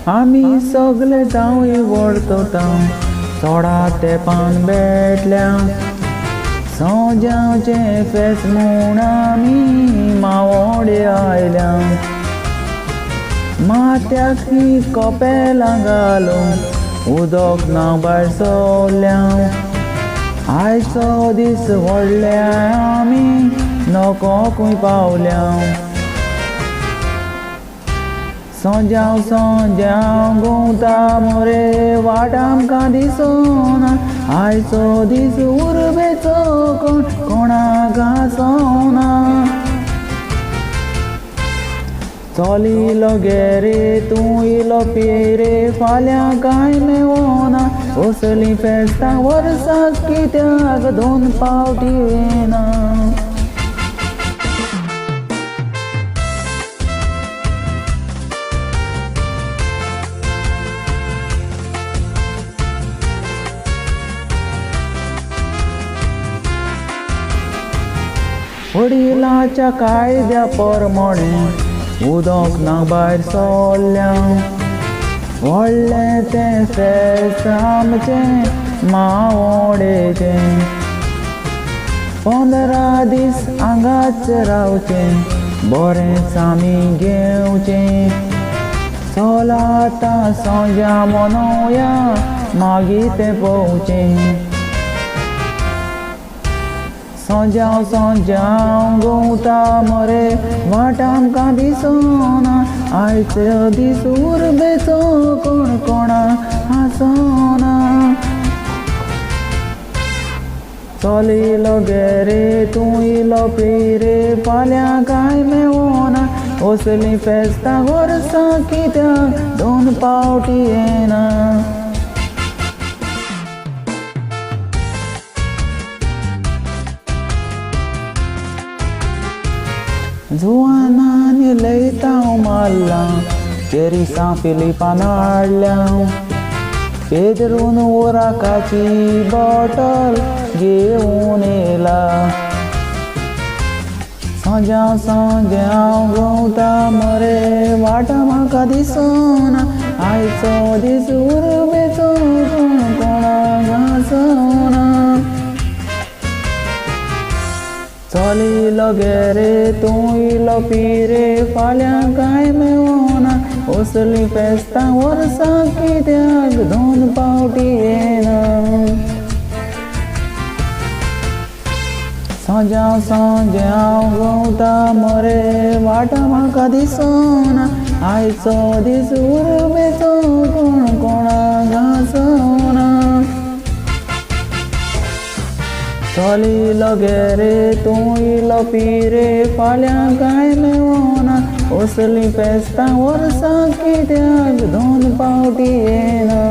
आमी सगळे जावं वर्तता सोडा तेंपान बेटल्या सोजांचे फेस म्हूण आमी मावोडे आयल्या माथ्याक ही कपेलां घालून उदक ना भायर सरल्या आयचो दीस व्हडल्या आमी नकोकूय पावल्या सोजांव सोजांव गुंवता मोरे वाट आमकां दिसोना आयचो दीस उर्बेचो कोणाक आसोना चली इलो गे रे तूं इलो पी रे फाल्यां कांय मेवना असलीं फेस्तां वर्साक कित्याक 2 फावटी येना वडिलांच्या कायद्या प्रमाणे उदक ना भायर सरल्या व्हडलें तें फेस्त आमचें मावोडेचें 15 दीस हांगाच रावचें बरेंच आमी घेवचें चल आतां सोजां मनोवया मागीर तें पळोवचें सोजांव सोजांव गुंवता मरे वाट आमकां दिसोना आयचो दीस उर्बेचो कोणा आसोना चल इलो गे रे तूं इलो पी रे फाल्यां कांय मेवना असलीं फेस्तां वर्साक कित्याक 2 फावटी येना जुवानांनी लयतांव मारलां चेरी सा फिलिपान हाडल्या पेदरून उराकाची बॉटल घेवन येला सोजांव सोजांव गुंवता मरे वाट म्हाका दिसोना आयचो दीस उर्बेचो कोणाक आसोना चल इलो गे रे तूं इलो पी रे फाल्यां कांय मेवना असलीं फेस्तां वर्साक कित्याक 2 फावटी येना सोजांव सोजांव गुंवता मरे वाट म्हाका दिसोना आयचो दीस उर्बेचो कोणाक आसोना चल इलो गे रे तूं इलो पी रे फाल्यां कांय मेवना असलीं फेस्तां वर्साक कित्याक 2 फावटी येना